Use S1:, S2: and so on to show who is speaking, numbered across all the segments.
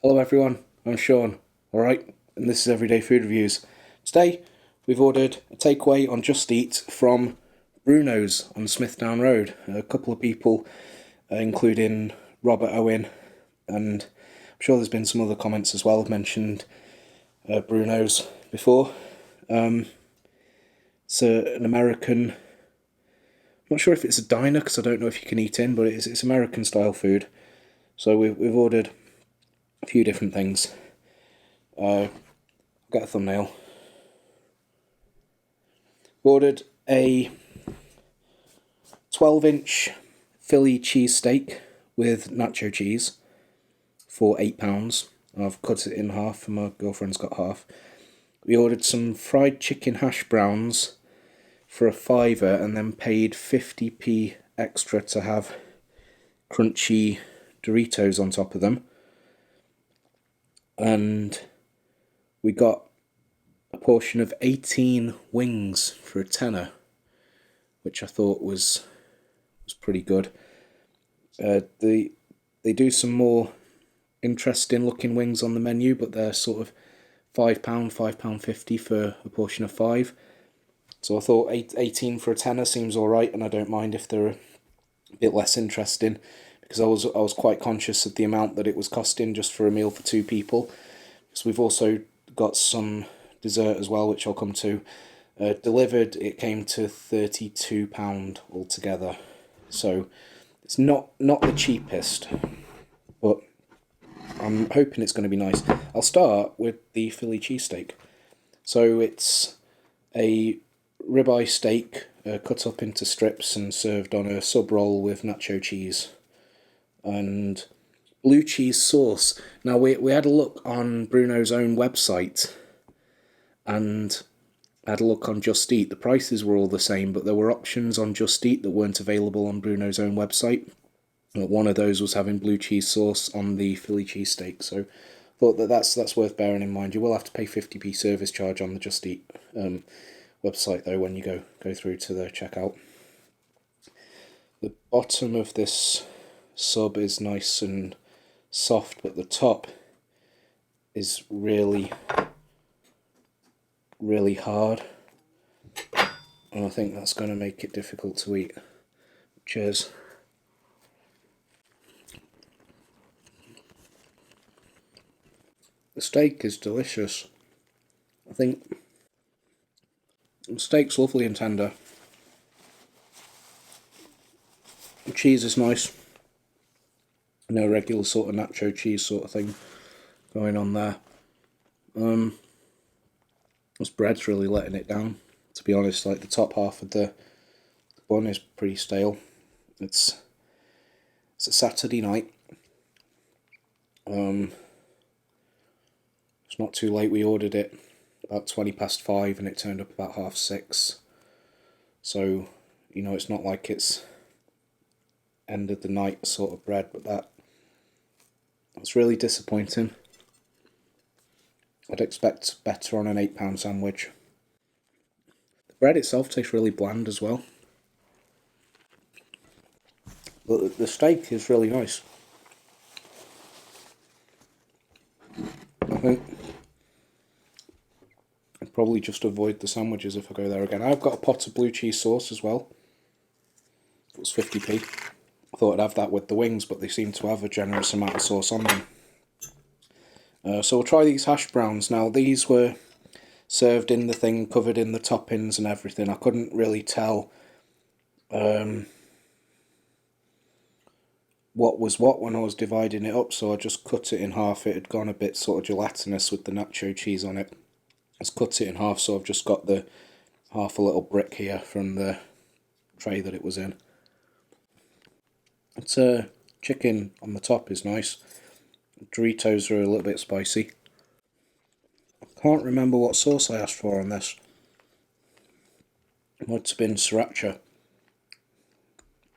S1: Hello everyone, I'm Sean, alright, and this is Everyday Food Reviews. Today we've ordered a takeaway on Just Eat from Bruno's on Smithdown Road. A couple of people, including Robert Owen, and I'm sure there's been some other comments as well, have mentioned Bruno's before. It's an American, I'm not sure if it's a diner because I don't know if you can eat in, but it's American style food. So we've ordered a few different things. Got a thumbnail. Ordered a 12-inch Philly cheesesteak with nacho cheese for £8. I've cut it in half and my girlfriend's got half. We ordered some fried chicken hash browns for a fiver and then paid 50p extra to have crunchy Doritos on top of them. And we got a portion of 18 wings for a tenner, which I thought was pretty good. They do some more interesting looking wings on the menu, but they're sort of £5, £5.50 for a portion of 5. So I thought 18 for a tenner seems alright, and I don't mind if they're a bit less interesting, because I was quite conscious of the amount that it was costing just for a meal for 2 people. So we've also got some dessert as well, which I'll come to. Delivered, it came to £32 altogether. So it's not the cheapest, but I'm hoping it's going to be nice. I'll start with the Philly cheesesteak. So it's a ribeye steak cut up into strips and served on a sub roll with nacho cheese and blue cheese sauce. Now we had a look on Bruno's own website and had a look on Just Eat. The prices were all the same, but there were options on Just Eat that weren't available on Bruno's own website. One of those was having blue cheese sauce on the Philly cheesesteak, so I thought that's worth bearing in mind. You will have to pay 50p service charge on the Just Eat website though when you go through to the checkout. The bottom of this sub is nice and soft, but the top is really hard, and I think that's going to make it difficult to eat. Cheers. The steak is delicious. I think the steak's lovely and tender. The cheese is nice. No regular sort of nacho cheese sort of thing going on there. This bread's really letting it down, to be honest. Like the top half of the bun is pretty stale. It's a Saturday night. It's not too late. We ordered it about 5:20 and it turned up about 6:30. So, you know, it's not like it's end of the night sort of bread, but that's really disappointing. I'd expect better on an £8 sandwich. The bread itself tastes really bland as well. But the steak is really nice. I think I'd probably just avoid the sandwiches if I go there again. I've got a pot of blue cheese sauce as well. It was 50p. I thought I'd have that with the wings, but they seem to have a generous amount of sauce on them. So we'll try these hash browns. Now these were served in the thing, covered in the toppings and everything. I couldn't really tell what was what when I was dividing it up, so I just cut it in half. It had gone a bit sort of gelatinous with the nacho cheese on it. I just cut it in half, so I've just got the half a little brick here from the tray that it was in. It's chicken on the top is nice. Doritos are a little bit spicy. I can't remember what sauce I asked for on this. It might have been sriracha.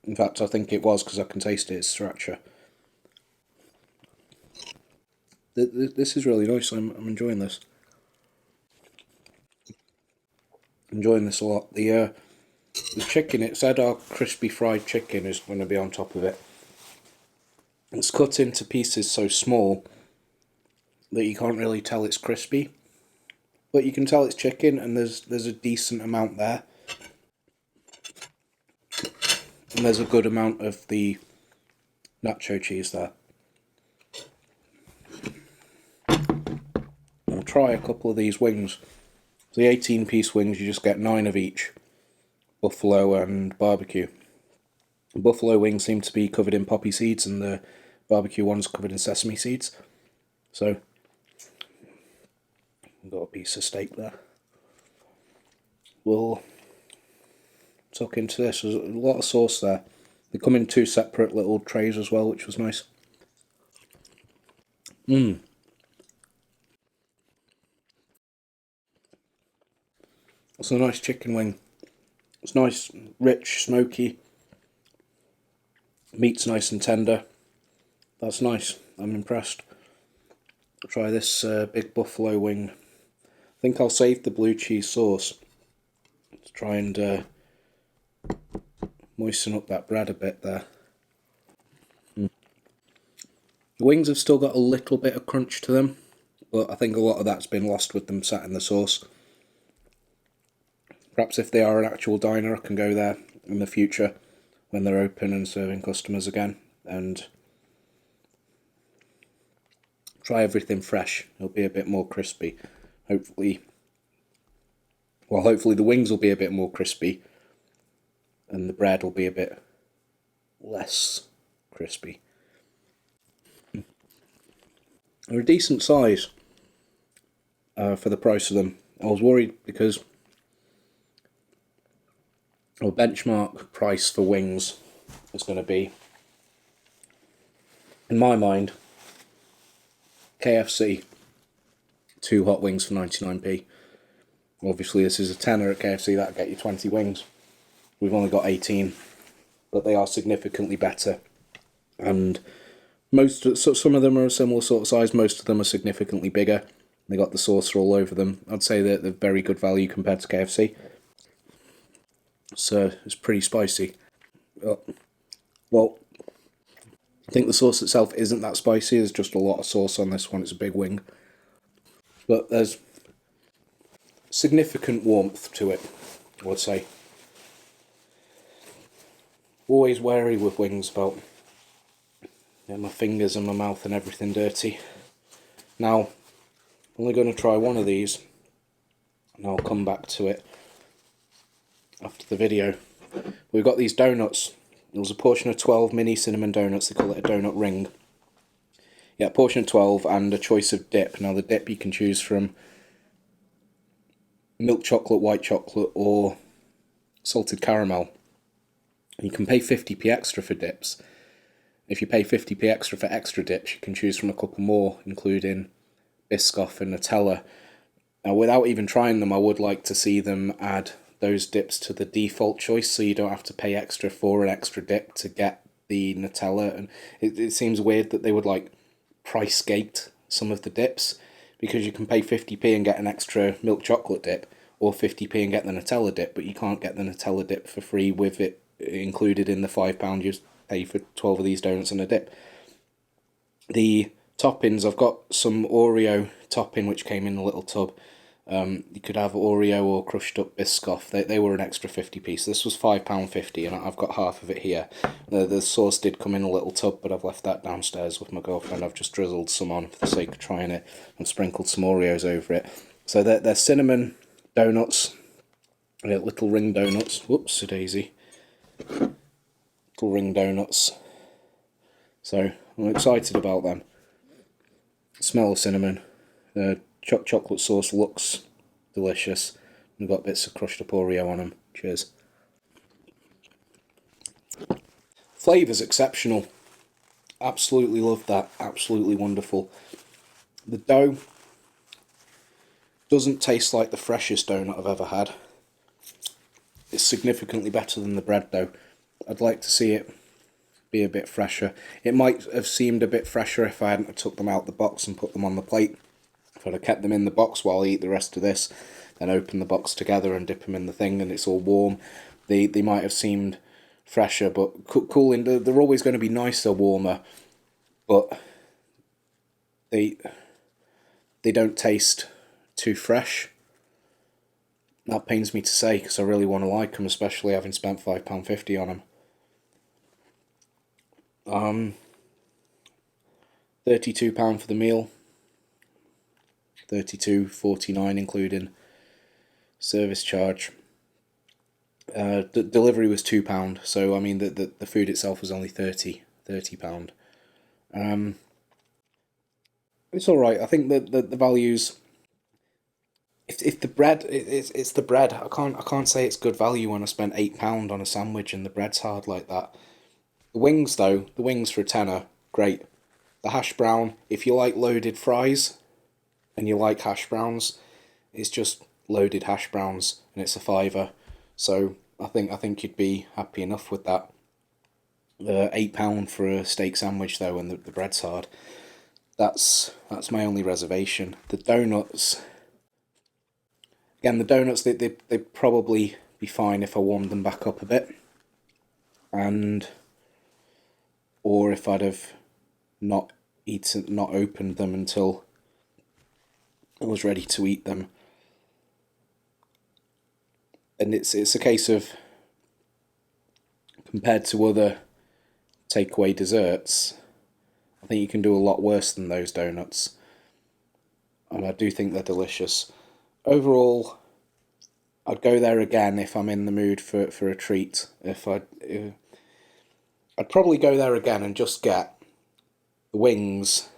S1: In fact, I think it was, because I can taste it, it's sriracha. This is really nice. I'm enjoying this. Enjoying this a lot. The chicken, it said our crispy fried chicken is going to be on top of it. It's cut into pieces so small that you can't really tell it's crispy, but you can tell it's chicken, and there's a decent amount there, and there's a good amount of the nacho cheese there. I'll try a couple of these wings. So the 18-piece wings, you just get 9 of each, buffalo and barbecue. The buffalo wings seem to be covered in poppy seeds, and the barbecue one's covered in sesame seeds. So I've got a piece of steak there. We'll tuck into this. There's a lot of sauce there. They come in 2 separate little trays as well, which was nice. It's a nice chicken wing. It's nice, rich, smoky. Meat's nice and tender. That's nice. I'm impressed. I'll try this big buffalo wing. I think I'll save the blue cheese sauce to try and moisten up that bread a bit there. The wings have still got a little bit of crunch to them, but I think a lot of that's been lost with them sat in the sauce. Perhaps if they are an actual diner, I can go there in the future when they're open and serving customers again, and try everything fresh. It'll be a bit more crispy. Hopefully the wings will be a bit more crispy, and the bread will be a bit less crispy. They're a decent size for the price of them. I was worried because our benchmark price for wings is going to be, in my mind, KFC, 2 hot wings for 99p. Obviously this is a tenner at KFC, that'll get you 20 wings. We've only got 18, but they are significantly better. And some of them are a similar sort of size, most of them are significantly bigger. They got the sauce all over them. I'd say that they're very good value compared to KFC. So it's pretty spicy. Well, I think the sauce itself isn't that spicy. There's just a lot of sauce on this one. It's a big wing. But there's significant warmth to it, I would say. Always wary with wings about my fingers and my mouth and everything dirty. Now, I'm only going to try one of these, and I'll come back to it after the video. We've got these donuts. There was a portion of 12 mini cinnamon donuts. They call it a donut ring. Yeah, a portion of 12 and a choice of dip. Now the dip you can choose from milk chocolate, white chocolate, or salted caramel. You can pay 50p extra for dips. If you pay 50p extra for extra dips, you can choose from a couple more, including Biscoff and Nutella. Now, without even trying them, I would like to see them add those dips to the default choice, so you don't have to pay extra for an extra dip to get the Nutella. And it seems weird that they would like price gate some of the dips, because you can pay 50p and get an extra milk chocolate dip, or 50p and get the Nutella dip, but you can't get the Nutella dip for free with it included in the £5 you pay for 12 of these donuts and a dip. The toppings, I've got some Oreo topping which came in a little tub. You could have Oreo or crushed up Biscoff. They were an extra 50p, so this was £5.50, and I've got half of it here. The sauce did come in a little tub, but I've left that downstairs with my girlfriend. I've just drizzled some on for the sake of trying it and sprinkled some Oreos over it. So they're cinnamon donuts, little ring donuts. Whoops, daisy. Little ring donuts. So I'm excited about them. Smell of cinnamon. Chocolate sauce looks delicious. We've got bits of crushed up Oreo on them. Cheers. Flavour's exceptional. Absolutely love that. Absolutely wonderful. The dough doesn't taste like the freshest donut I've ever had. It's significantly better than the bread dough. I'd like to see it be a bit fresher. It might have seemed a bit fresher if I hadn't took them out the box and put them on the plate. If I'd have kept them in the box while I eat the rest of this, then open the box together and dip them in the thing and it's all warm, they might have seemed fresher, but cooling, they're always going to be nicer warmer, but they don't taste too fresh. That pains me to say because I really want to like them, especially having spent £5.50 on them. £32 for the meal, £32.49 including service charge. The delivery was £2, so I mean the food itself was only £30. It's all right. I think that the values. If the bread, it's the bread. I can't say it's good value when I spent £8 on a sandwich and the bread's hard like that. The wings though, the wings for a tenner, great. The hash brown, if you like loaded fries, and you like hash browns, it's just loaded hash browns and it's a fiver. So I think you'd be happy enough with that. £8 for a steak sandwich though, and the bread's hard. That's my only reservation. The donuts. Again, the donuts they'd probably be fine if I warmed them back up a bit, or if I'd have not opened them until I was ready to eat them. And it's a case of, compared to other takeaway desserts, I think you can do a lot worse than those donuts, and I do think they're delicious. Overall, I'd go there again if I'm in the mood for a treat. I'd probably go there again and just get the wings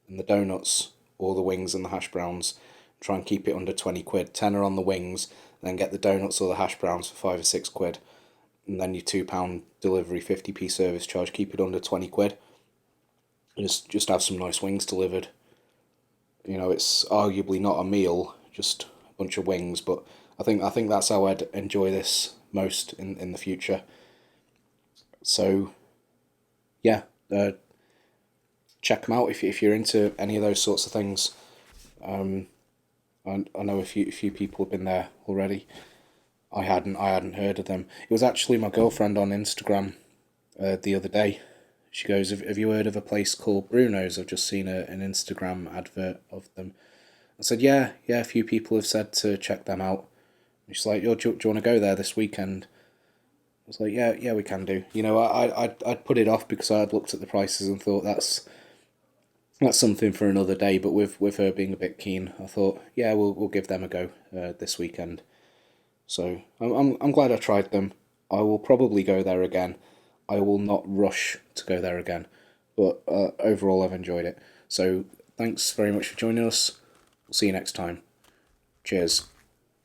S1: and the donuts, or the wings and the hash browns. Try and keep it under 20 quid. Tenner on the wings, and then get the donuts or the hash browns for 5 or 6 quid. And then your £2 delivery, 50p service charge. Keep it under 20 quid. Just have some nice wings delivered. You know, it's arguably not a meal, just a bunch of wings, but I think that's how I'd enjoy this most in the future. So, yeah, check them out if you're into any of those sorts of things. I know a few people have been there already. I hadn't heard of them. It was actually my girlfriend on Instagram the other day. She goes, "Have you heard of a place called Bruno's? I've just seen an Instagram advert of them." I said, yeah, a few people have said to check them out. And she's like, "Do you want to go there this weekend?" I was like, yeah, we can do. You know, I'd put it off because I had looked at the prices and thought that's something for another day. But with her being a bit keen, I thought, yeah, we'll give them a go this weekend. So I'm glad I tried them. I will probably go there again. I will not rush to go there again, but overall I've enjoyed it. So thanks very much for joining us. We'll see you next time. Cheers.